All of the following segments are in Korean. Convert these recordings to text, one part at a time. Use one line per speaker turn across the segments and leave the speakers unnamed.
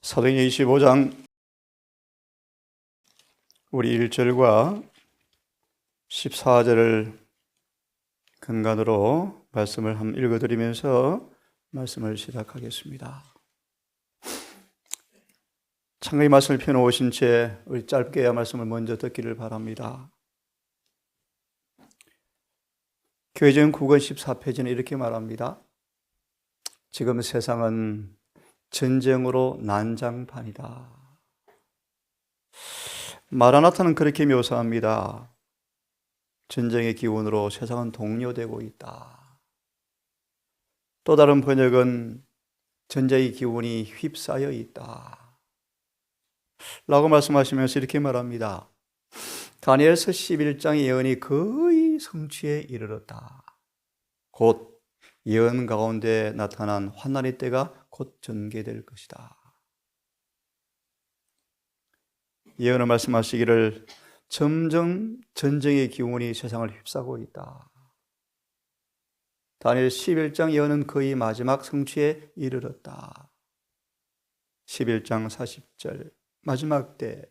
사도행전 25장 우리 1절과 14절을 근간으로 말씀을 한번 읽어드리면서 말씀을 시작하겠습니다. 창의 말씀을 펴놓으신 채 우리 짧게 말씀을 먼저 듣기를 바랍니다. 교회전 9권 14페이지는 이렇게 말합니다. 지금 세상은 전쟁으로 난장판이다. 마라나타는 그렇게 묘사합니다. 전쟁의 기운으로 세상은 동요되고 있다. 또 다른 번역은 전쟁의 기운이 휩싸여 있다 라고 말씀하시면서 이렇게 말합니다. 다니엘서 11장의 예언이 거의 성취에 이르렀다. 곧 예언 가운데 나타난 환난의 때가 곧 전개될 것이다. 예언을 말씀하시기를 점점 전쟁의 기운이 세상을 휩싸고 있다. 다니엘 11장 예언은 거의 마지막 성취에 이르렀다. 11장 40절 마지막 때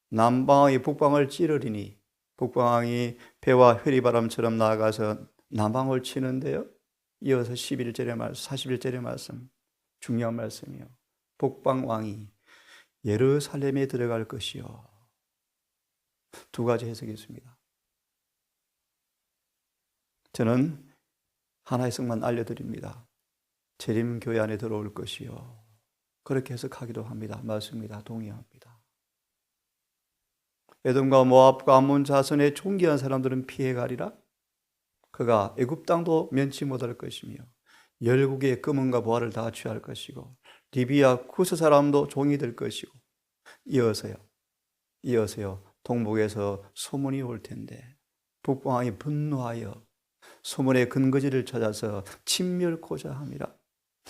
남방왕이 북방을 찌르리니 북방왕이 배와 회리바람처럼 나아가서 남방을 치는데요. 이어서 41절의 말씀, 41절의 말씀, 중요한 말씀이요. 북방왕이 예루살렘에 들어갈 것이요. 두 가지 해석이 있습니다. 저는 하나 해석만 알려드립니다. 재림교회 안에 들어올 것이요. 그렇게 해석하기도 합니다. 맞습니다. 동의합니다. 에돔과 모압과 암몬 자손의 존귀한 사람들은 피해가리라. 그가 애굽 땅도 면치 못할 것이며 열국의 금은과 보화를 다 취할 것이고 리비아 쿠스 사람도 종이 될 것이고 이어서요 동북에서 소문이 올 텐데 북방왕이 분노하여 소문의 근거지를 찾아서 침멸코자 함이라.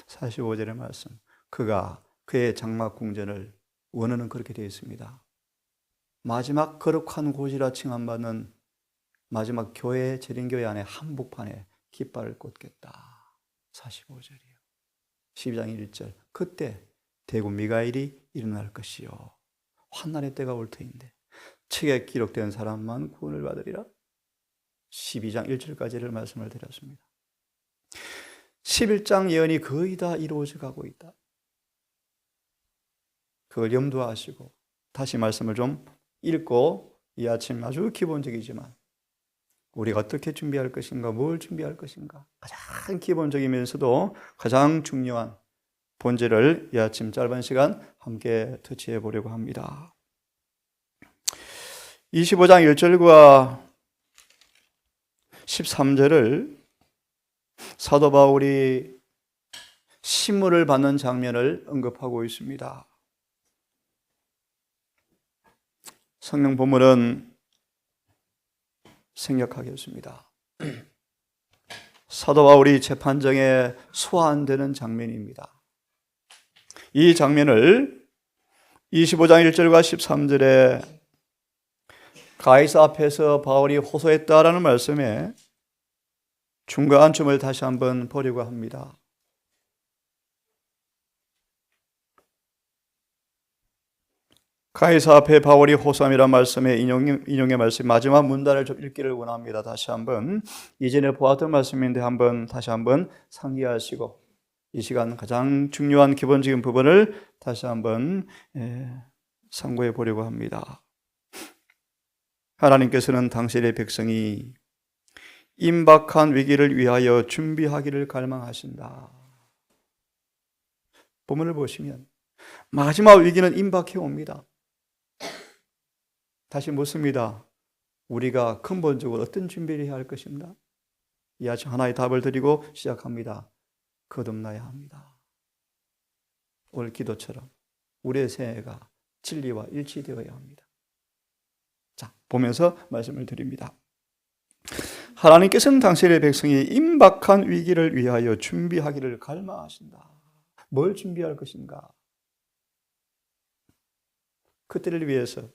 45절의 말씀. 그가 그의 장막 궁전을 원어는 그렇게 되어 있습니다. 마지막 거룩한 곳이라 칭함받는 마지막 교회, 재림교회 안에 한복판에 깃발을 꽂겠다. 45절이요. 12장 1절. 그때 대구 미가엘이 일어날 것이요. 환난의 때가 올 터인데 책에 기록된 사람만 구원을 받으리라. 12장 1절까지를 말씀을 드렸습니다. 11장 예언이 거의 다 이루어져 가고 있다. 그걸 염두하시고 다시 말씀을 좀 읽고 이 아침 아주 기본적이지만 우리가 어떻게 준비할 것인가, 뭘 준비할 것인가, 가장 기본적이면서도 가장 중요한 본질을 이 아침 짧은 시간 함께 터치해 보려고 합니다. 25장 1절과 13절을 사도 바울이 심문을 받는 장면을 언급하고 있습니다. 성경 본문은 생략하겠습니다. 사도 바울이 재판정에 소환되는 장면입니다. 이 장면을 25장 1절과 13절에 가이사 앞에서 바울이 호소했다라는 말씀에 중간쯤을 다시 한번 보려고 합니다. 가이사 앞에 바울이 호소함이란 말씀에 인용의 말씀 마지막 문단을 좀 읽기를 원합니다. 다시 한번 이전에 보았던 말씀인데 다시 한번 상기하시고 이 시간 가장 중요한 기본적인 부분을 다시 한번 상고해 보려고 합니다. 하나님께서는 당신의 백성이 임박한 위기를 위하여 준비하기를 갈망하신다. 본문을 보시면 마지막 위기는 임박해 옵니다. 다시 묻습니다. 우리가 근본적으로 어떤 준비를 해야 할 것인가? 이 아침 하나의 답을 드리고 시작합니다. 거듭나야 합니다. 오늘 기도처럼 우리의 생애가 진리와 일치되어야 합니다. 자, 보면서 말씀을 드립니다. 하나님께서는 당신의 백성이 임박한 위기를 위하여 준비하기를 갈망하신다. 뭘 준비할 것인가? 그때를 위해서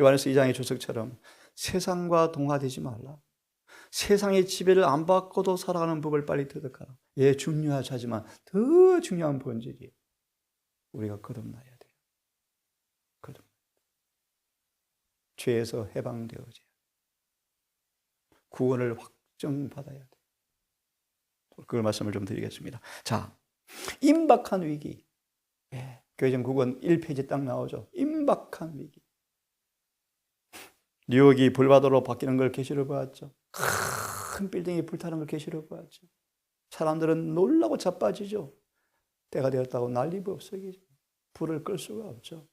요한에서 2장의 주석처럼 세상과 동화되지 말라. 세상의 지배를 안 받고도 살아가는 법을 빨리 터득하라. 예, 중요하지만 더 중요한 본질이 우리가 거듭나야 돼요. 거듭. 죄에서 해방되어져야 구원을 확정받아야 돼요. 그 말씀을 좀 드리겠습니다. 자, 임박한 위기. 교회전 국원 1페이지 딱 나오죠. 임박한 위기. 뉴욕이 불바다로 바뀌는 걸 계시로 보았죠. 큰 빌딩이 불타는 걸 계시로 보았죠. 사람들은 놀라고 자빠지죠. 때가 되었다고 난리법석이죠. 불을 끌 수가 없죠.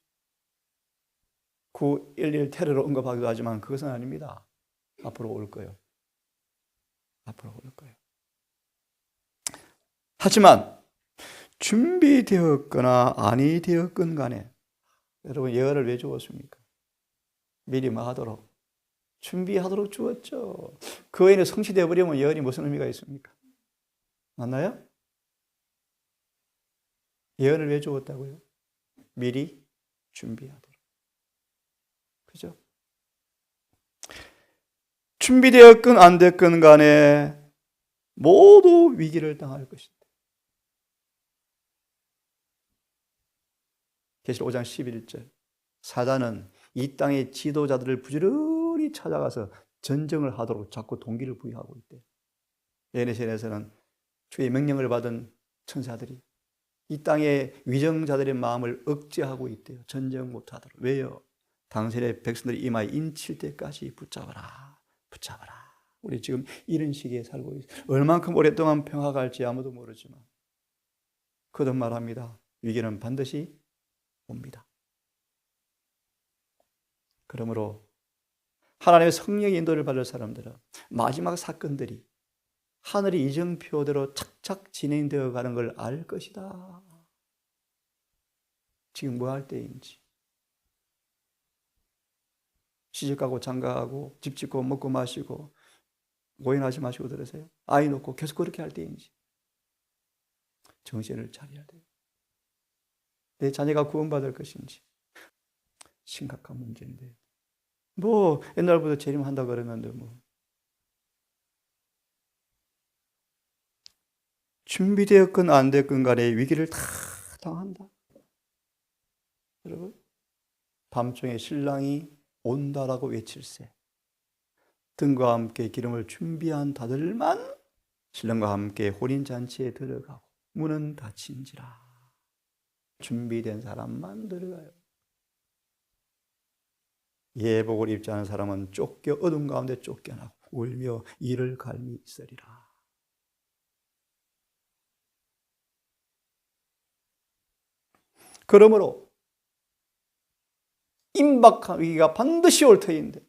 9.11 테러로 언급하기도 하지만 그것은 아닙니다. 앞으로 올 거예요. 앞으로 올 거예요. 하지만 준비되었거나 아니 되었건 간에 여러분 예언을 왜 주었습니까? 미리 뭐 하도록 준비하도록 주었죠. 그 외에는 성취되어 버리면 예언이 무슨 의미가 있습니까? 맞나요? 예언을 왜 주었다고요? 미리 준비하도록. 그죠? 준비되었건 안 됐건 간에 모두 위기를 당할 것이다. 계시록 5장 11절. 사단은 이 땅의 지도자들을 부지런히 찾아가서 전쟁을 하도록 자꾸 동기를 부여하고 있대요. 에네시에서는 주의 명령을 받은 천사들이 이 땅의 위정자들의 마음을 억제하고 있대요. 전쟁 못하도록. 왜요? 당신의 백성들이 이마에 인칠 때까지 붙잡아라. 붙잡아라. 우리 지금 이런 시기에 살고 있어요. 얼만큼 오랫동안 평화가 갈지 아무도 모르지만 거듭 말합니다. 위기는 반드시 옵니다. 그러므로 하나님의 성령의 인도를 받을 사람들은 마지막 사건들이 하늘의 이정표대로 착착 진행되어 가는 걸 알 것이다. 지금 뭐 할 때인지. 시집가고 장가가고 집 짓고 먹고 마시고 오인하지 마시고 들으세요. 아이 놓고 계속 그렇게 할 때인지. 정신을 차려야 돼요. 내 자녀가 구원받을 것인지. 심각한 문제인데. 뭐 옛날부터 재림한다 그러는데 뭐. 준비되었건 안 됐건 간에 위기를 다 당한다. 여러분, 밤중에 신랑이 온다라고 외칠세. 등과 함께 기름을 준비한 다들만 신랑과 함께 혼인잔치에 들어가고 문은 닫힌지라. 준비된 사람만 들어가요. 예복을 입지 않은 사람은 쫓겨 어둠 가운데 쫓겨나고 울며 이를 갈미 있으리라. 그러므로 임박한 위기가 반드시 올 터인데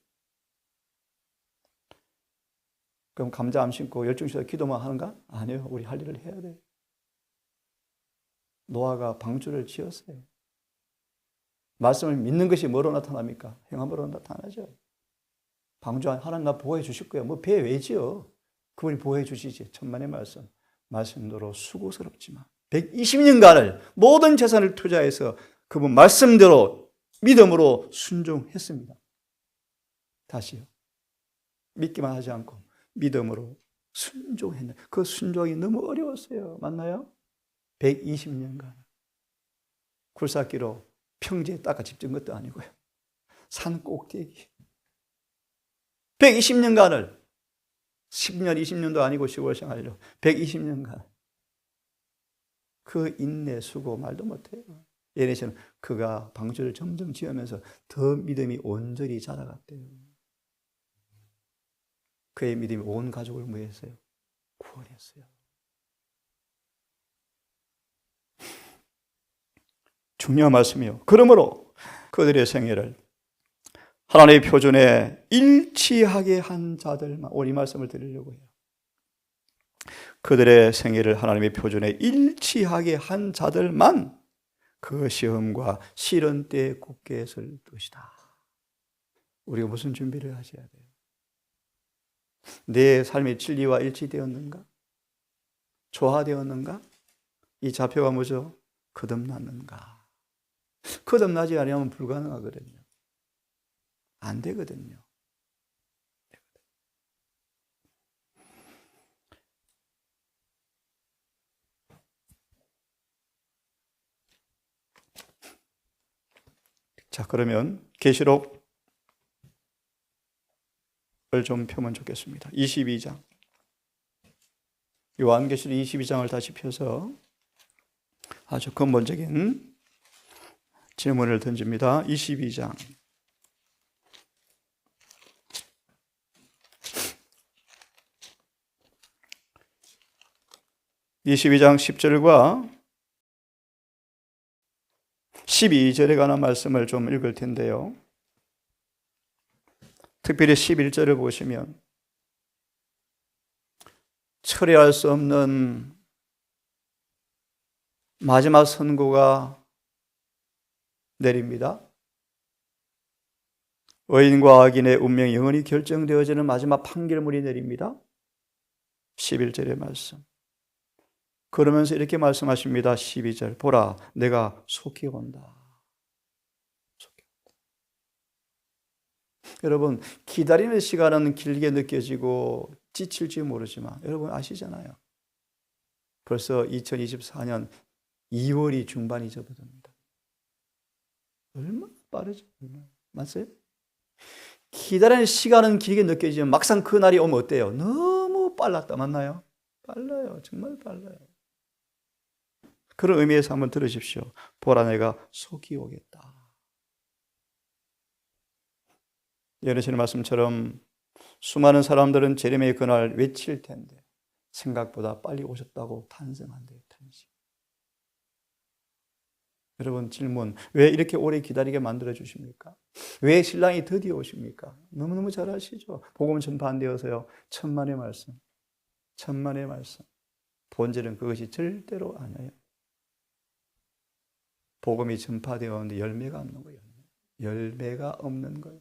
그럼 감자 안 심고 열중셔서 기도만 하는가? 아니요. 우리 할 일을 해야 돼요. 노아가 방주를 지었어요. 말씀을 믿는 것이 뭐로 나타납니까? 행함으로 나타나죠. 방주 하나님 나 보호해 주실 거예요. 뭐 배 왜 지어? 그분이 보호해 주시지. 천만의 말씀. 말씀대로 수고스럽지만 120년간을 모든 재산을 투자해서 그분 말씀대로 믿음으로 순종했습니다. 다시요. 믿기만 하지 않고 믿음으로 순종했네. 그 순종이 너무 어려웠어요. 맞나요? 120년간. 굴삭기로 평지에 닦아 집 짓는 것도 아니고요. 산 꼭대기. 120년간을 10년, 20년도 아니고 10월 생활로 120년간 그 인내, 수고 말도 못해요. 예레미야는 그가 방주를 점점 지으면서 더 믿음이 온전히 자라갔대요. 그의 믿음이 온 가족을 뭐 했어요? 구원했어요. 중요한 말씀이요. 그러므로 그들의 생애를 하나님의 표준에 일치하게 한 자들만, 오늘 이 말씀을 드리려고 해요. 그들의 생애를 하나님의 표준에 일치하게 한 자들만 그 시험과 시련 때에 굳게 설 것이다. 우리가 무슨 준비를 하셔야 돼요? 내 삶의 진리와 일치되었는가? 조화되었는가? 이 좌표가 뭐죠? 거듭났는가? 거듭나지 않으면 불가능하거든요. 안 되거든요. 자, 그러면 계시록을 좀 펴면 좋겠습니다. 22장. 요한계시록 22장을 다시 펴서 아주 근본적인 질문을 던집니다. 22장. 22장 10절과 12절에 관한 말씀을 좀 읽을 텐데요. 특별히 11절을 보시면 철회할 수 없는 마지막 선고가 내립니다. 의인과 악인의 운명이 영원히 결정되어지는 마지막 판결문이 내립니다. 11절의 말씀. 그러면서 이렇게 말씀하십니다. 12절. 보라, 내가 속히 온다. 속히 온다. 여러분, 기다리는 시간은 길게 느껴지고 지칠지 모르지만 여러분 아시잖아요. 벌써 2024년 2월이 중반이 접어듭니다. 얼마나 빠르죠? 맞아요? 기다리는 시간은 길게 느껴지지만 막상 그 날이 오면 어때요? 너무 빨랐다. 맞나요? 빨라요. 정말 빨라요. 그런 의미에서 한번 들으십시오. 보라, 내가 속히 오겠다. 예언하시는 말씀처럼 수많은 사람들은 재림의 그날 외칠 텐데 생각보다 빨리 오셨다고 탄성한대요. 탄성. 여러분 질문, 왜 이렇게 오래 기다리게 만들어 주십니까? 왜 신랑이 드디어 오십니까? 너무너무 잘 아시죠? 복음 전파 안 되어서요. 천만의 말씀. 천만의 말씀. 본질은 그것이 절대로 아니에요. 복음이 전파되었는데 열매가 없는 거예요. 열매가 없는 거예요.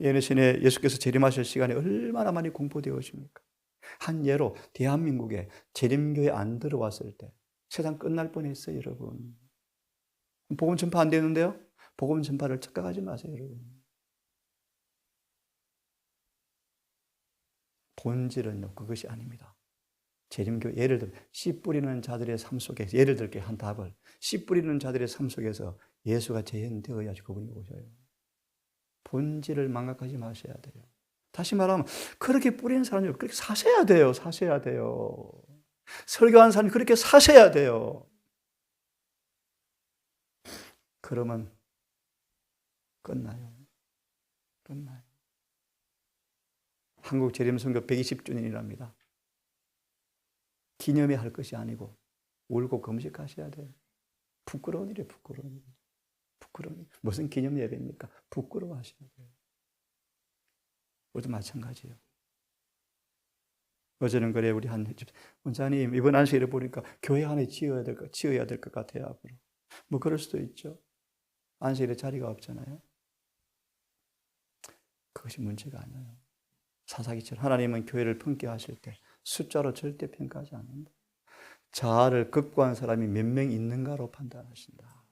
예수님의 예수께서 재림하실 시간에 얼마나 많이 공포되어십니까? 한 예로 대한민국에 재림교회 안 들어왔을 때 세상 끝날 뻔했어요, 여러분. 복음 전파 안 되는데요? 복음 전파를 착각하지 마세요, 여러분. 본질은요, 그것이 아닙니다. 재림교 예를 들어 씨 뿌리는 자들의 삶 속에서 예를 들게 한 답을 씨 뿌리는 자들의 삶 속에서 예수가 재현되어야지 그분이 오셔요. 본질을 망각하지 마셔야 돼요. 다시 말하면 그렇게 뿌리는 사람이 그렇게 사셔야 돼요. 사셔야 돼요. 설교하는 사람이 그렇게 사셔야 돼요. 그러면 끝나요. 끝나요. 한국 재림선교 120주년이랍니다. 기념회 할 것이 아니고 울고 금식하셔야 돼요. 부끄러운 일이에요. 부끄러운 일. 부끄러운 일. 무슨 기념 예배입니까? 부끄러워하셔야 돼요. 우리도 마찬가지예요. 어제는 그래 우리 한 집 원장님 이번 안식일을 보니까 교회 안에 지어야 될 것 같아요. 앞으로. 뭐 그럴 수도 있죠. 안식일에 자리가 없잖아요. 그것이 문제가 아니에요. 사사기처럼 하나님은 교회를 평가하실 때 숫자로 절대 평가하지 않는다. 자아를 극구한 사람이 몇 명 있는가로 판단하신다.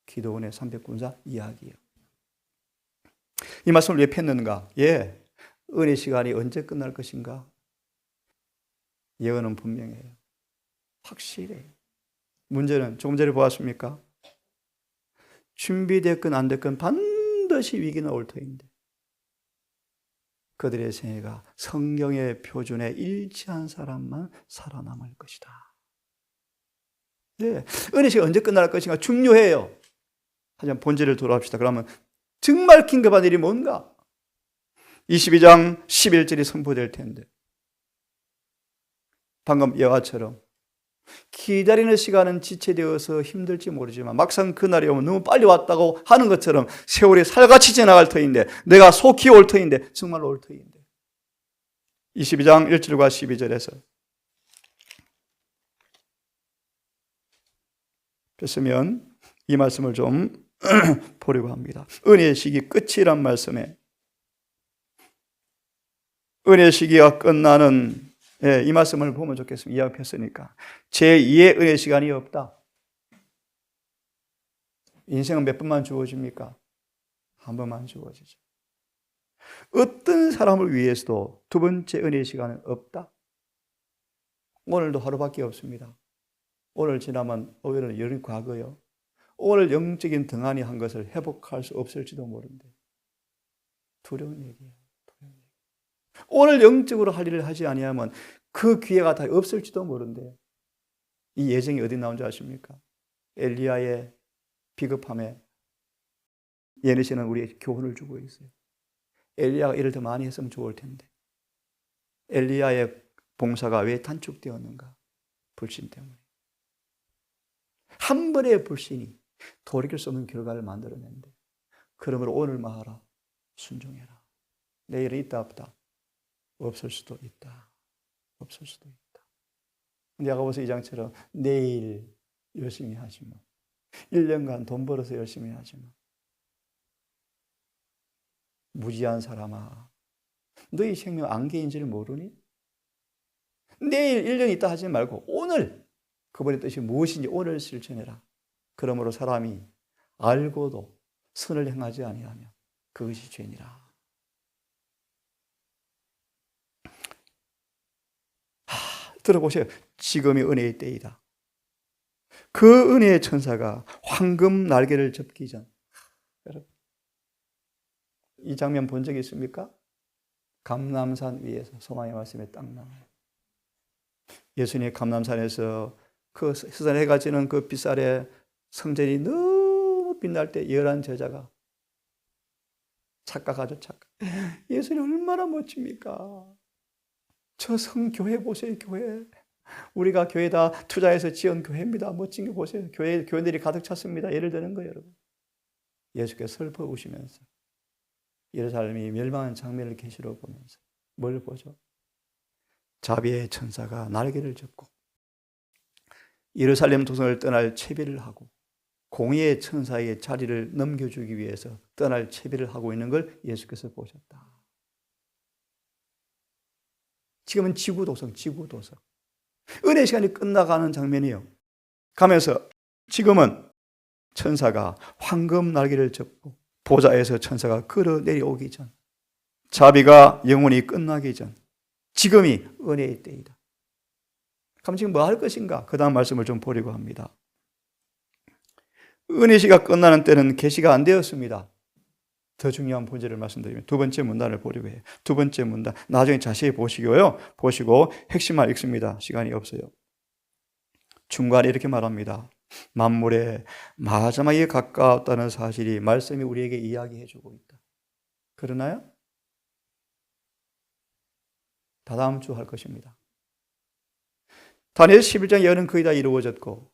기도원의 300군사 이야기예요. 이 말씀을 왜 폈는가? 은혜 시간이 언제 끝날 것인가? 예언은 분명해요. 확실해요. 문제는 조금 전에 보았습니까? 준비됐건 안 됐건 반드시 위기는 올 터인데 그들의 생애가 성경의 표준에 일치한 사람만 살아남을 것이다. 네, 은혜 시간 언제 끝날 것인가 중요해요. 하지만 본질을 돌아봅시다. 그러면 정말 긴급한 일이 뭔가? 22장 11절이 선포될 텐데 방금 예화처럼 기다리는 시간은 지체되어서 힘들지 모르지만 막상 그날이 오면 너무 빨리 왔다고 하는 것처럼 세월이 살같이 지나갈 터인데 내가 속히 올 터인데 정말 올 터인데 22장 1절과 12절에서 뺐으면 이 말씀을 좀 보려고 합니다. 은혜의 시기 끝이란 말씀에 은혜의 시기가 끝나는 이 말씀을 보면 좋겠습니다. 이야기 폈으니까 제2의 은혜 시간이 없다. 인생은 몇 번만 주어집니까? 한 번만 주어지죠. 어떤 사람을 위해서도 두 번째 은혜 시간은 없다. 오늘도 하루밖에 없습니다. 오늘 지나면 오히려 여름 과거요. 오늘 영적인 등한이 한 것을 회복할 수 없을지도 모른대. 두려운 얘기예요. 두려운 얘기. 오늘 영적으로 할 일을 하지 아니하면 그 기회가 다 없을지도 모른대. 이 예정이 어디 나온 줄 아십니까? 엘리야의 비겁함에 예레시는 우리에게 교훈을 주고 있어요. 엘리야가 일을 더 많이 했으면 좋을 텐데 엘리야의 봉사가 왜 단축되었는가? 불신 때문에. 한 번의 불신이 돌이킬 수 없는 결과를 만들어낸대. 그러므로 오늘 말하라. 순종해라. 내일은 있다 없다. 없을 수도 있다. 없을 수도 있다. 야고보서 2장처럼 내일 열심히 하지마. 1년간 돈 벌어서 열심히 하지마. 무지한 사람아, 너희 생명 안개인지를 모르니? 내일 1년 있다 하지 말고 오늘 그분의 뜻이 무엇인지 오늘 실천해라. 그러므로 사람이 알고도 선을 행하지 아니하면 그것이 죄니라. 들어보세요. 지금이 은혜의 때이다. 그 은혜의 천사가 황금 날개를 접기 전, 여러분 이 장면 본 적이 있습니까? 감람산 위에서 소망의 말씀에 딱 나와요. 예수님이 감람산에서 그 스산 해가 지는 그 빛살에 성전이 너무 빛날 때 열한 제자가 착각하죠, 착각. 예수님 얼마나 멋집니까? 저 성교회 보세요, 교회. 우리가 교회다 투자해서 지은 교회입니다. 멋진 거 보세요. 교회들이 가득 찼습니다. 예를 드는 거예요, 여러분. 예수께서 슬퍼 우시면서 예루살렘이 멸망한 장면을 계시로 보면서 뭘 보죠? 자비의 천사가 날개를 접고 예루살렘 도성을 떠날 채비를 하고 공의의 천사에게 자리를 넘겨주기 위해서 떠날 채비를 하고 있는 걸 예수께서 보셨다. 지금은 지구도성. 은혜 시간이 끝나가는 장면이에요. 가면서 지금은 천사가 황금 날개를 접고 보좌에서 천사가 걸어 내려오기 전, 자비가 영원히 끝나기 전, 지금이 은혜의 때이다. 그럼 지금 뭐 할 것인가? 그 다음 말씀을 좀 보려고 합니다. 은혜 시가 끝나는 때는 계시가 안 되었습니다. 더 중요한 본질을 말씀드리면 두 번째 문단을 보려고 해요. 두 번째 문단 나중에 자세히 보시고요. 보시고 핵심만 읽습니다. 시간이 없어요. 중간에 이렇게 말합니다. 만물의 마지막에 가까웠다는 사실이 말씀이 우리에게 이야기해 주고 있다. 그러나요? 다 다음 주 할 것입니다. 다니엘 11장 예언은 거의 다 이루어졌고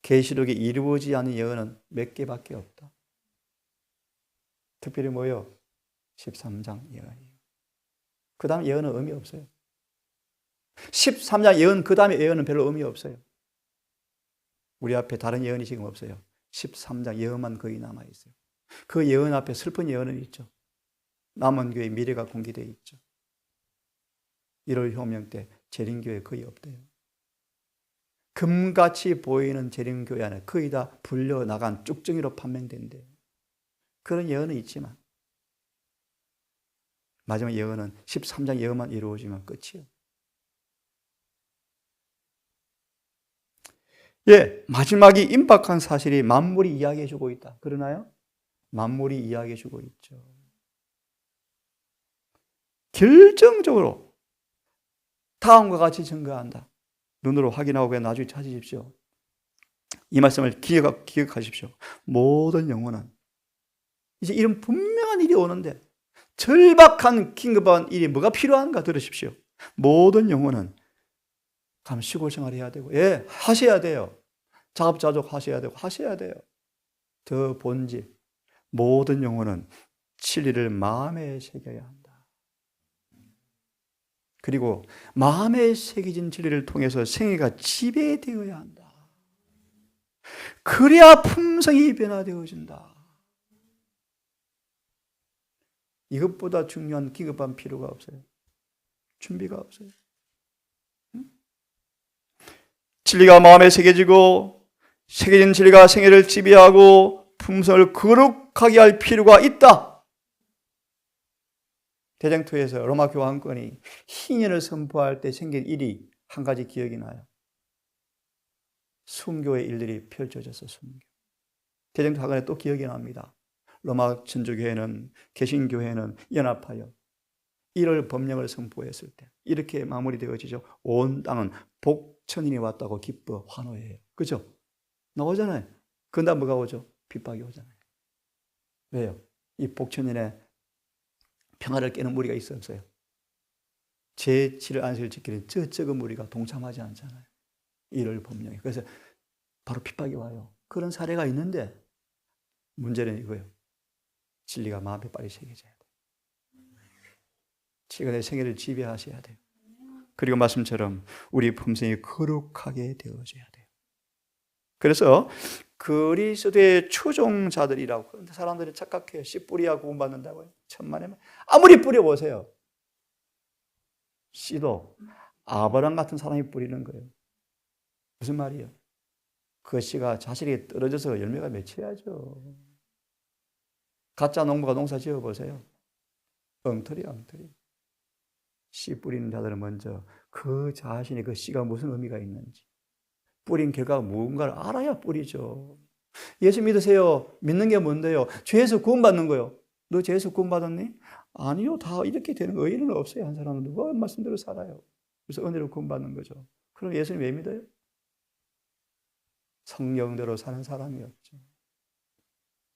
계시록에 이루어지지 않은 예언은 몇 개밖에 없다. 특별히 뭐요? 13장 예언이에요. 그 다음 예언은 의미 없어요. 13장 예언 그 다음에 예언은 별로 의미 없어요. 우리 앞에 다른 예언이 지금 없어요. 13장 예언만 거의 남아있어요. 그 예언 앞에 슬픈 예언은 있죠. 남은 교회 미래가 공개되어 있죠. 1월 효명 때 재림교회 거의 없대요. 금같이 보이는 재림교회 안에 거의 다 불려나간 쭉정이로 판명된대요. 그런 예언은 있지만 마지막 예언은 13장 예언만 이루어지면 끝이에요. 예, 마지막이 임박한 사실이 만물이 이야기해주고 있다. 그러나요? 만물이 이야기해주고 있죠. 결정적으로 다음과 같이 증거한다. 눈으로 확인하고 나중에 찾으십시오. 이 말씀을 기억하십시오. 모든 영혼은 이제 이런 분명한 일이 오는데 절박한 긴급한 일이 뭐가 필요한가 들으십시오. 모든 영혼은 가면 시골 생활해야 되고, 예, 하셔야 돼요. 자급자족 하셔야 돼요. 더 본질, 모든 영혼은 진리를 마음에 새겨야 한다. 그리고 마음에 새겨진 진리를 통해서 생애가 지배되어야 한다. 그래야 품성이 변화되어진다. 이것보다 중요한 기급한 필요가 없어요. 준비가 없어요. 진리가 마음에 새겨지고 새겨진 진리가 생애를 지배하고 품성을 거룩하게 할 필요가 있다. 대쟁투에서 로마 교황권이 희년을 선포할 때 생긴 일이 한 가지 기억이 나요. 순교의 일들이 펼쳐져서 순교. 대쟁사건에 또 기억이 납니다. 로마 천주교회는, 개신교회는 연합하여 1월 법령을 선포했을 때 이렇게 마무리되어지죠. 온 땅은 복천인이 왔다고 기뻐 환호해요. 그죠? 나오잖아요. 그 다음 뭐가 오죠? 핍박이 오잖아요. 왜요? 이 복천인의 평화를 깨는 무리가 있어 없어요? 제7일 안식을 지키는 저 적은 무리가 동참하지 않잖아요. 1월 법령에. 그래서 바로 핍박이 와요. 그런 사례가 있는데 문제는 이거예요. 진리가 마음에 빨리 새겨져야 돼요. 진리가 내 생애를 지배하셔야 돼요. 그리고 말씀처럼 우리 품성이 거룩하게 되어져야 돼요. 그래서 그리스도의 추종자들이라고. 그런데 사람들이 착각해요. 씨 뿌리야 구원받는다고요. 천만에 아무리 뿌려보세요. 씨도 아브라함 같은 사람이 뿌리는 거예요. 무슨 말이에요? 그 씨가 자식이 떨어져서 열매가 맺혀야죠. 가짜 농부가 농사 지어보세요. 엉터리. 씨 뿌리는 자들은 먼저 그 자신이 그 씨가 무슨 의미가 있는지, 뿌린 결과가 무언가를 알아야 뿌리죠. 예수 믿으세요. 믿는 게 뭔데요? 죄에서 구원받는 거요. 너 죄에서 구원받았니? 아니요. 다 이렇게 되는 거. 의의는 없어요. 한 사람은 누가 말씀대로 살아요. 그래서 은혜로 구원받는 거죠. 그럼 예수님 왜 믿어요? 성령대로 사는 사람이었죠.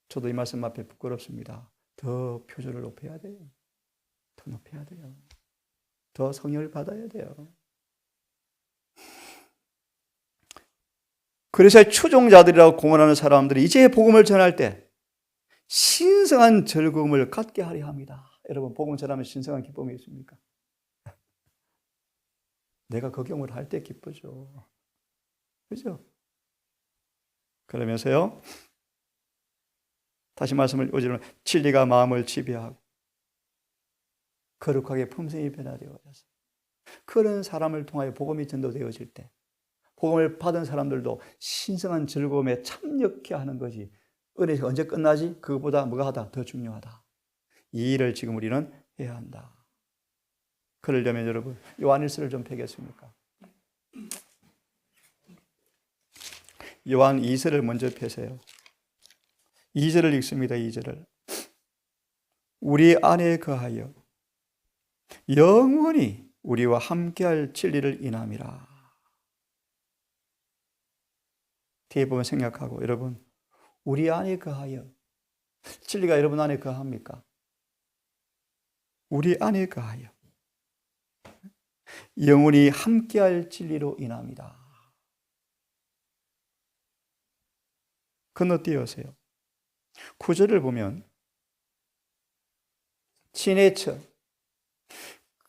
저도 이 말씀 앞에 부끄럽습니다. 더 표준을 높여야 돼요. 더 높여야 돼요. 더 성령을 받아야 돼요. 그래서 추종자들이라고 공언하는 사람들이 이제 복음을 전할 때 신성한 즐거움을 갖게 하려 합니다. 여러분, 복음 전하면 신성한 기쁨이 있습니까? 내가 적용을 할 때 기쁘죠. 그죠? 그러면서요, 다시 말씀을 오지만 진리가 마음을 지배하고 거룩하게 품성이 변화되어져서 그런 사람을 통하여 복음이 전도되어질 때 복음을 받은 사람들도 신성한 즐거움에 참여케 하는 것이 은혜가 언제 끝나지? 그것보다 뭐가 하다? 더 중요하다. 이 일을 지금 우리는 해야 한다. 그러려면 여러분 요한일서를 좀 펴겠습니까? 요한 2서를 먼저 펴세요. 2절을 읽습니다. 2절을. 우리 안에 거하여 영원히 우리와 함께할 진리를 인함이라. 뒤에 보면 생각하고, 여러분, 우리 안에 거하여, 진리가 여러분 안에 거합니까? 우리 안에 거하여 영원히 함께할 진리로 인합니다. 건너뛰으세요. 9절을 보면 친해처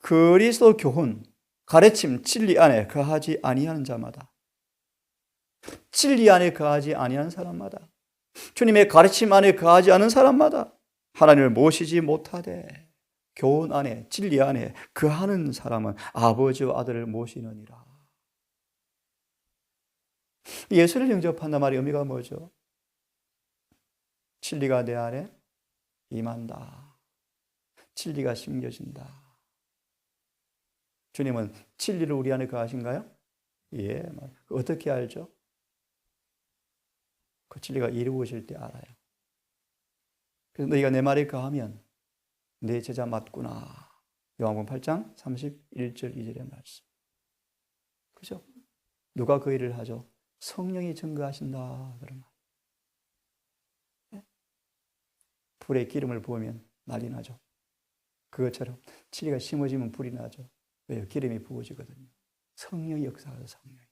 그리스도 교훈 가르침 진리 안에 거하지 아니하는 자마다, 진리 안에 거하지 아니하는 사람마다, 주님의 가르침 안에 거하지 않은 사람마다 하나님을 모시지 못하되 교훈 안에 진리 안에 거하는 사람은 아버지와 아들을 모시느니라. 예수를 영접한단 말의 의미가 뭐죠? 진리가 내 안에 임한다. 진리가 심겨진다. 주님은 진리를 우리 안에 거하신가요? 예. 어떻게 알죠? 그 진리가 이루어질 때 알아요. 그래서 너희가 내 말에 거하면 내 제자 맞구나. 요한복음 8장 31절 2절의 말씀. 그죠? 누가 그 일을 하죠? 성령이 증거하신다. 그런 말. 불에 기름을 부으면 난리 나죠. 그것처럼 진리가 심어지면 불이 나죠. 왜요? 기름이 부어지거든요. 성령이 역사하죠. 성령이.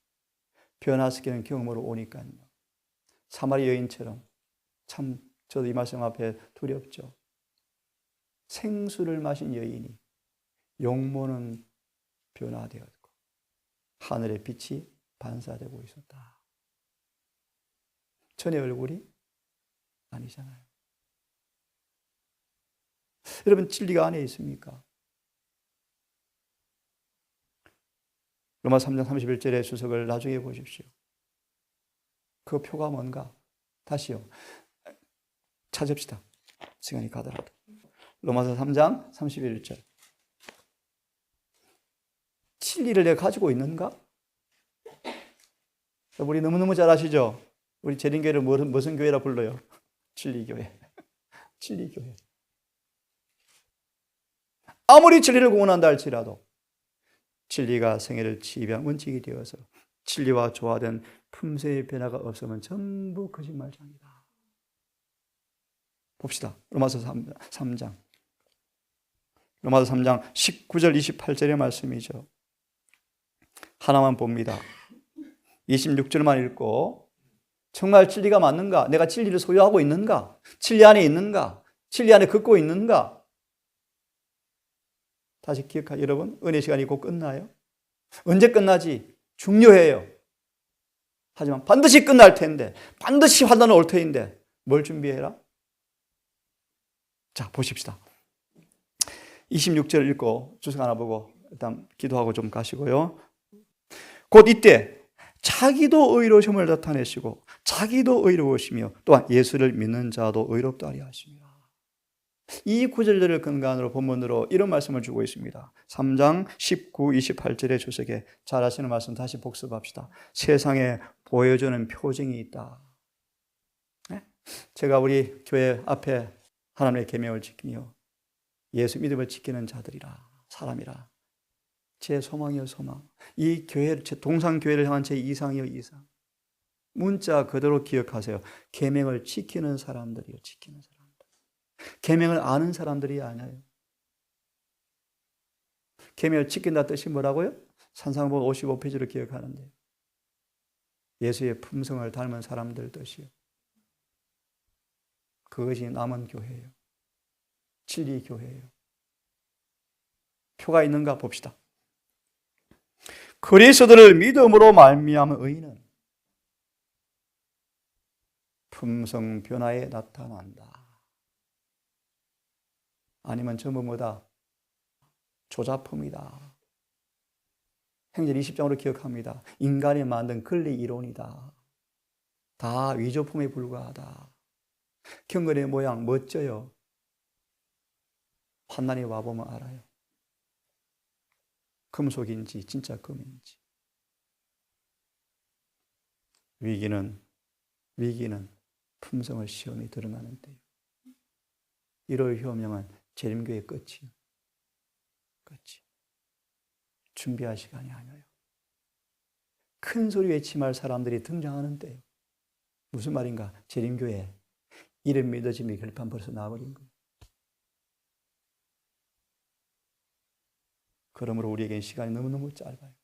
변화시키는 경험으로 오니까요. 사마리 여인처럼, 참 저도 이 말씀 앞에 두렵죠. 생수를 마신 여인이 용모는 변화되었고 하늘의 빛이 반사되고 있었다. 전의 얼굴이 아니잖아요. 여러분, 진리가 안에 있습니까? 로마 3장 31절의 수석을 나중에 보십시오. 그 표가 뭔가? 다시요. 찾읍시다. 시간이 가더라도. 로마서 3장 31절. 진리를 내가 가지고 있는가? 우리 너무너무 잘 아시죠? 우리 재림교회를 무슨 교회라 불러요? 진리교회. 진리교회. 아무리 진리를 공언한다 할지라도 진리가 생애를 지배한 원칙이 되어서 진리와 조화된 품새의 변화가 없으면 전부 거짓말장이다. 봅시다. 로마서 3장. 로마서 3장 19절 28절의 말씀이죠. 하나만 봅니다. 26절만 읽고 정말 진리가 맞는가? 내가 진리를 소유하고 있는가? 진리 안에 있는가? 진리 안에 걷고 있는가? 다시 기억하 여러분, 은혜 시간이 곧 끝나요. 언제 끝나지? 중요해요. 하지만 반드시 끝날 텐데, 반드시 환난은 올 터인데 뭘 준비해라? 자, 보십시다. 26절 읽고 주석 하나 보고 일단 기도하고 좀 가시고요. 곧 이때 자기도 의로우심을 나타내시고 자기도 의로우시며 또한 예수를 믿는 자도 의롭다 하리 하시며, 이 구절들을 근간으로 본문으로 이런 말씀을 주고 있습니다. 3장 19, 28절의 주석에 잘 아시는 말씀 다시 복습합시다. 세상에 보여주는 표징이 있다. 제가 우리 교회 앞에 하나님의 계명을 지키며 예수 믿음을 지키는 자들이라, 사람이라. 제 소망이요 소망. 이 교회, 제 동산교회를 향한 제 이상이요 이상. 문자 그대로 기억하세요. 계명을 지키는 사람들이요, 지키는 사람들. 계명을 아는 사람들이 아니에요. 계명을 지킨다 뜻이 뭐라고요? 산상본 55페이지로 기억하는데, 예수의 품성을 닮은 사람들 뜻이요. 그것이 남은 교회예요. 진리 교회예요. 표가 있는가 봅시다. 그리스도를 믿음으로 말미암은 의인은 품성 변화에 나타난다. 아니면 전부 뭐다? 조작품이다. 행전 20장으로 기억합니다. 인간이 만든 근리 이론이다. 다 위조품에 불과하다. 경건의 모양 멋져요. 환난이 와보면 알아요. 금속인지 진짜 금인지. 위기는 품성을 시험이 드러나는 때요. 1월 효명은 재림교의 끝이요. 끝이. 준비할 시간이 아니에요. 큰 소리 외침할 사람들이 등장하는 때요. 무슨 말인가? 재림교회 이름 믿어짐이 결판 벌써 나와버린 거예요. 그러므로 우리에겐 시간이 너무너무 짧아요.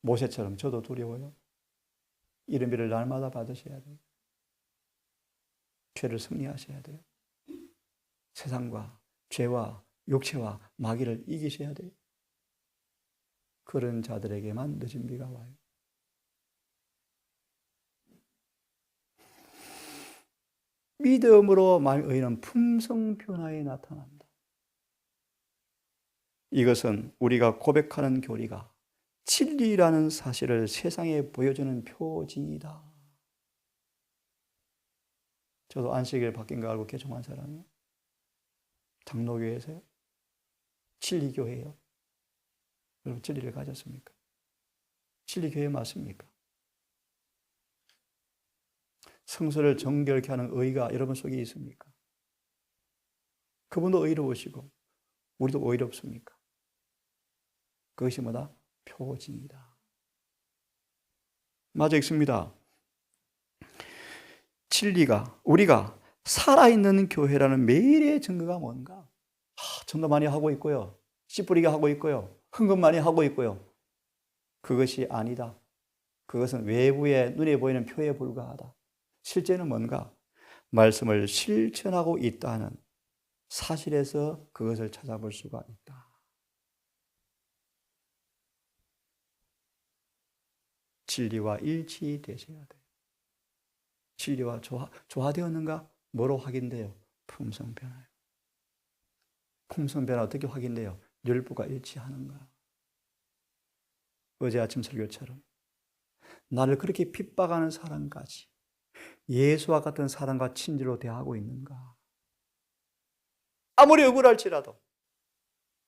모세처럼 저도 두려워요. 이름비를 날마다 받으셔야 돼요. 죄를 승리하셔야 돼요. 세상과 죄와 육체와 마귀를 이기셔야 돼요. 그런 자들에게만 늦은 비가 와요. 믿음으로 의인은 품성 변화에 나타난다. 이것은 우리가 고백하는 교리가 진리라는 사실을 세상에 보여주는 표징이다. 저도 안식일 바뀐 거 알고 개종한 사람이에요. 장로교회에서요. 진리교회예요. 여러분 진리를 가졌습니까? 진리교회 맞습니까? 성서를 정결케 하는 의가 여러분 속에 있습니까? 그분도 의로우시고 우리도 의롭습니까? 그것이 뭐다? 표징이다. 맞아 있습니다. 진리가, 우리가 살아있는 교회라는 매일의 증거가 뭔가? 전도 많이 하고 있고요. 씨 뿌리게 하고 있고요. 헌금 많이 하고 있고요. 그것이 아니다. 그것은 외부의 눈에 보이는 표에 불과하다. 실제는 뭔가? 말씀을 실천하고 있다는 사실에서 그것을 찾아볼 수가 있다. 진리와 일치되셔야 돼요. 진리와 조화되었는가? 뭐로 확인돼요? 품성 변화요. 품성 변화 어떻게 확인돼요? 율법과 일치하는가? 어제 아침 설교처럼 나를 그렇게 핍박하는 사람까지 예수와 같은 사람과 친절로 대하고 있는가? 아무리 억울할지라도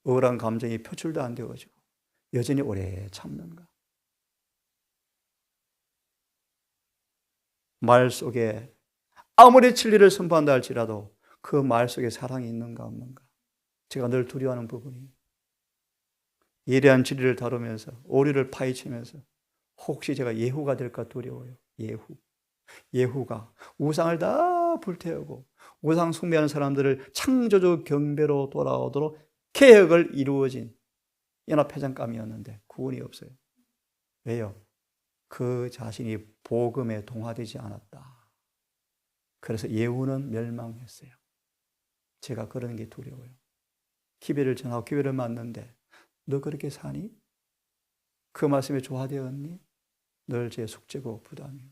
억울한 감정이 표출도 안 되어지고 여전히 오래 참는가? 말 속에 아무리 진리를 선포한다 할지라도 그 말 속에 사랑이 있는가 없는가? 제가 늘 두려워하는 부분이 예리한 진리를 다루면서 오류를 파헤치면서 혹시 제가 예후가 될까 두려워요. 예후가 우상을 다 불태우고 우상 숭배하는 사람들을 창조주 경배로 돌아오도록 개혁을 이루어진 연합회장감이었는데 구원이 없어요. 왜요? 그 자신이 복음에 동화되지 않았다. 그래서 예후는 멸망했어요. 제가 그런 게 두려워요. 기회를 전하고 기회를 맞는데 너 그렇게 사니? 그 말씀에 조화되었니? 늘 제 숙제고 부담이요.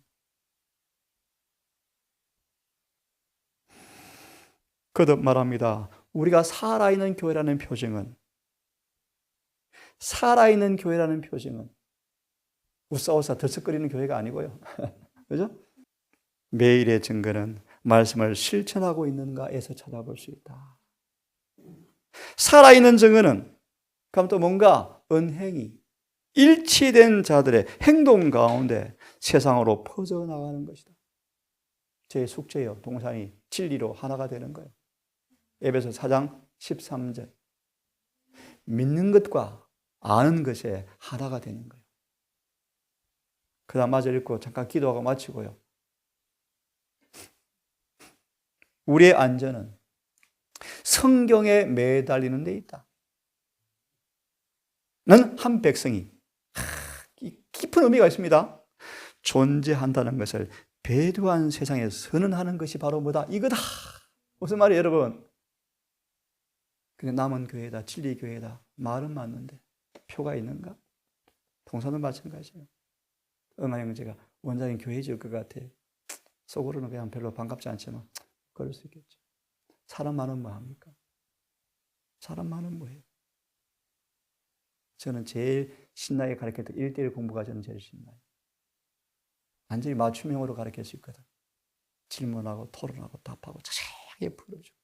거듭 말합니다. 우리가 살아있는 교회라는 표징은 우싸우싸 들썩거리는 교회가 아니고요. 그죠? 매일의 증거는 말씀을 실천하고 있는가에서 찾아볼 수 있다. 살아있는 증거는 그럼 또 뭔가 은행이 일치된 자들의 행동 가운데 세상으로 퍼져나가는 것이다. 제 숙제요. 동산이 진리로 하나가 되는 거예요. 에베소 4장 13절. 믿는 것과 아는 것에 하나가 되는 거예요. 그 다음 마저 읽고 잠깐 기도하고 마치고요. 우리의 안전은 성경에 매달리는 데 있다. 는 한 백성이 깊은 의미가 있습니다. 존재한다는 것을 배두한 세상에 선언하는 것이 바로 뭐다? 이거다. 무슨 말이에요, 여러분? 근데 남은 교회다, 진리 교회다. 말은 맞는데 표가 있는가? 동사도 마찬가지예요. 응아 형제가 원장님 교회 지을 것 같아. 속으로는 그냥 별로 반갑지 않지만 그럴 수 있겠죠. 사람 많으면 뭐합니까? 사람 많으면 뭐해요? 저는 제일 신나게 가르쳤던 1:1 공부가 저는 제일 신나요. 완전히 맞춤형으로 가르칠 수 있거든. 질문하고 토론하고 답하고 자세하게 풀어주고.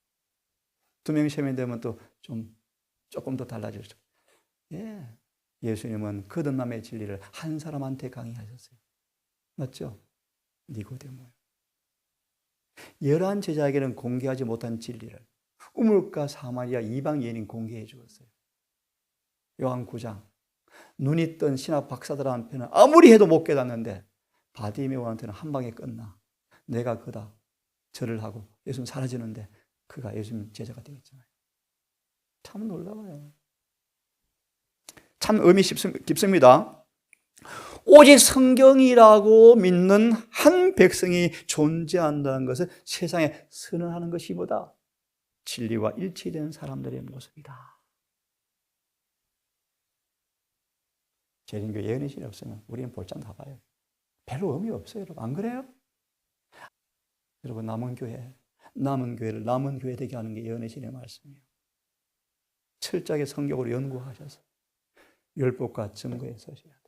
2명, 3명 되면 또 조금 더 달라지죠. 예. 예수님은 거듭남의 진리를 한 사람한테 강의하셨어요. 맞죠? 니고데모요. 11 제자에게는 공개하지 못한 진리를 우물가 사마리아 이방 여인인 공개해 주었어요. 요한 9장. 눈이 뜬 신학 박사들한테는 아무리 해도 못 깨닫는데 바디메오한테는 한 방에 끝나. 내가 그다. 절을 하고 예수는 사라지는데 그가 예수님 제자가 되었잖아요. 참 놀라워요. 참 의미 깊습니다. 오직 성경이라고 믿는 한 백성이 존재한다는 것을 세상에 선언하는 것이 뭐다? 진리와 일치된 사람들의 모습이다. 재림교회 예언의신이 없으면 우리는 볼장 다 봐요. 별로 의미 없어요, 여러분. 안 그래요? 여러분, 남은 교회를 남은 교회 되게 하는 게 예언의신의 말씀이에요. 철저하게 성경으로 연구하셔서 율법과 증거에 서셔야 돼요.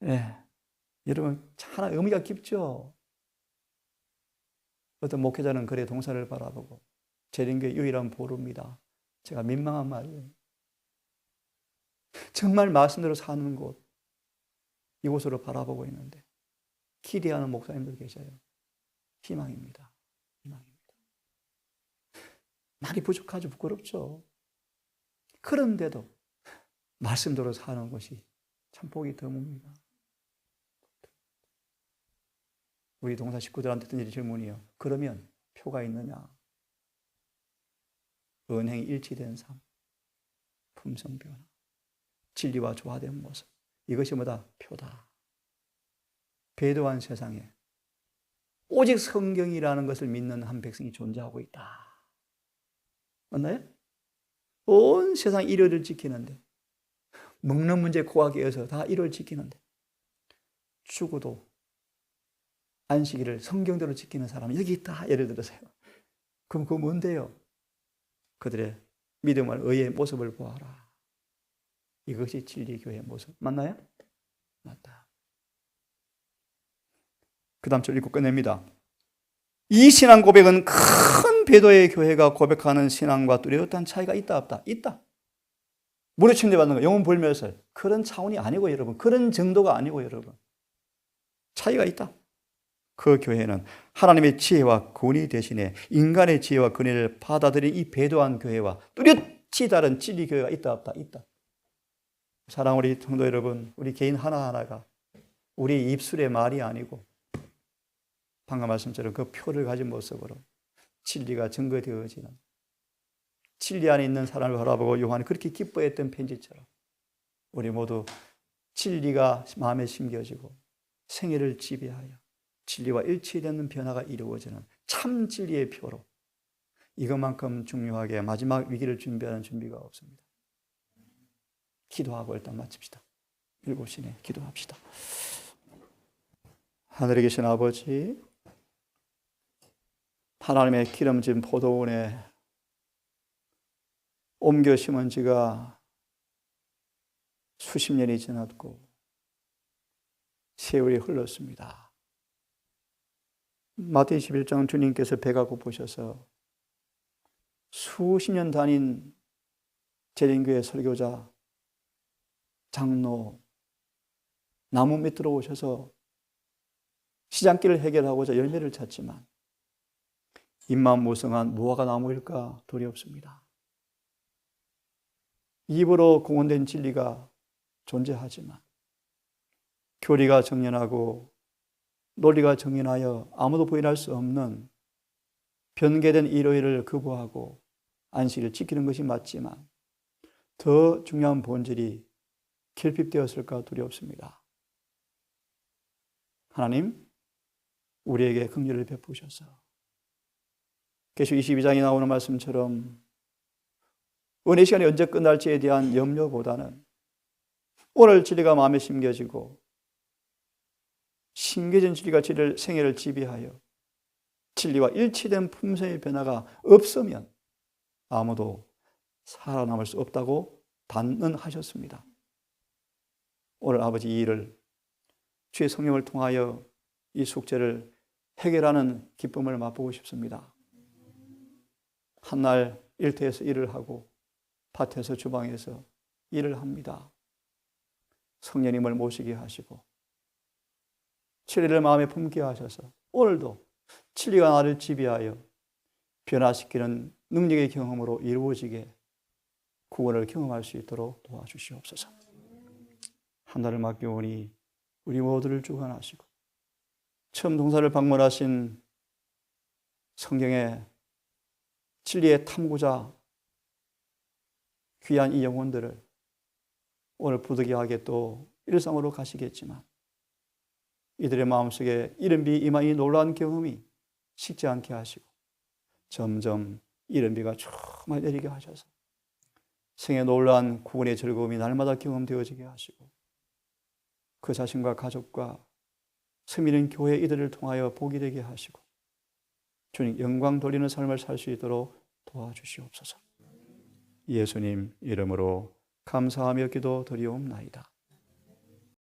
예, 여러분 하나 의미가 깊죠. 어떤 목회자는 그래 동사를 바라보고 재림교회 유일한 보루입니다. 제가 민망한 말이에요. 정말 말씀대로 사는 곳 이곳으로 바라보고 있는데 기대하는 목사님들 계셔요. 희망입니다. 희망입니다. 많이 부족하죠. 부끄럽죠. 그런데도 말씀대로 사는 것이 참 복이 드뭅니다. 우리 동사 식구들한테 던질 질문이요. 그러면 표가 있느냐? 은행이 일치된 삶, 품성 변화, 진리와 조화된 모습. 이것이 뭐다? 표다. 배도한 세상에 오직 성경이라는 것을 믿는 한 백성이 존재하고 있다. 맞나요? 온 세상 일요일을 지키는데 먹는 문제 고하게 여서 다 일요일 지키는데 죽어도 안식일을 성경대로 지키는 사람이 여기 있다. 예를 들어서요. 그럼 그거 뭔데요? 그들의 믿음을 의의 모습을 보아라. 이것이 진리교회의 모습. 맞나요? 맞다. 그 다음 절 읽고 끝냅니다. 이 신앙 고백은 큰 배도의 교회가 고백하는 신앙과 뚜렷한 차이가 있다 없다? 있다. 무료 침대받는 거, 영혼 불멸설. 그런 차원이 아니고 여러분. 그런 정도가 아니고 여러분. 차이가 있다. 그 교회는 하나님의 지혜와 권위 대신에 인간의 지혜와 권위를 받아들인 이 배도한 교회와 뚜렷이 다른 진리 교회가 있다 없다? 있다. 사랑 우리 성도 여러분, 우리 개인 하나하나가 우리 입술의 말이 아니고 방금 말씀처럼 그 표를 가진 모습으로 진리가 증거되어지는, 진리 안에 있는 사람을 바라보고 요한이 그렇게 기뻐했던 편지처럼 우리 모두 진리가 마음에 심겨지고 생애를 지배하여 진리와 일치되는 변화가 이루어지는 참 진리의 표로, 이것만큼 중요하게 마지막 위기를 준비하는 준비가 없습니다. 기도하고 일단 마칩시다. 7시에 기도합시다. 하늘에 계신 아버지, 하나님의 기름진 포도원에 옮겨 심은 지가 수십 년이 지났고 세월이 흘렀습니다. 마태복음 21장 주님께서 배가 고프셔서 수십 년 다닌 재림교회 설교자, 장로, 나무 밑으로 오셔서 시장길을 해결하고자 열매를 찾지만 입만 무성한 무화과 나무일까 두렵습니다. 입으로 공언된 진리가 존재하지만 교리가 정연하고 논리가 정연하여 아무도 부인할 수 없는 변개된 일요일을 거부하고 안식일을 지키는 것이 맞지만 더 중요한 본질이 결핍되었을까 두렵습니다. 하나님, 우리에게 긍휼을 베푸셔서 계시록 22장에 나오는 말씀처럼 은혜 시간이 언제 끝날지에 대한 염려보다는 오늘 진리가 마음에 심겨지고 심겨진 진리가 진리를 생애를 지배하여 진리와 일치된 품성의 변화가 없으면 아무도 살아남을 수 없다고 단언하셨습니다. 오늘 아버지 이 일을 주의 성령을 통하여 이 숙제를 해결하는 기쁨을 맛보고 싶습니다. 한날 일터에서 일을 하고 밭에서 주방에서 일을 합니다. 성령님을 모시게 하시고 진리를 마음에 품게 하셔서 오늘도 진리가 나를 지배하여 변화시키는 능력의 경험으로 이루어지게 구원을 경험할 수 있도록 도와주시옵소서. 한 달을 맡겨오니 우리 모두를 주관하시고 처음 동사를 방문하신 성경의 진리의 탐구자 귀한 이 영혼들을 오늘 부득이하게 또 일상으로 가시겠지만 이들의 마음속에 이른비 임한 이 놀라운 경험이 식지 않게 하시고 점점 이른비가 정말 내리게 하셔서 생의 놀라운 구원의 즐거움이 날마다 경험되어지게 하시고 그 자신과 가족과 서미는 교회 이들을 통하여 복이 되게 하시고 주님 영광 돌리는 삶을 살 수 있도록 도와주시옵소서. 예수님 이름으로 감사하며 기도드리옵나이다.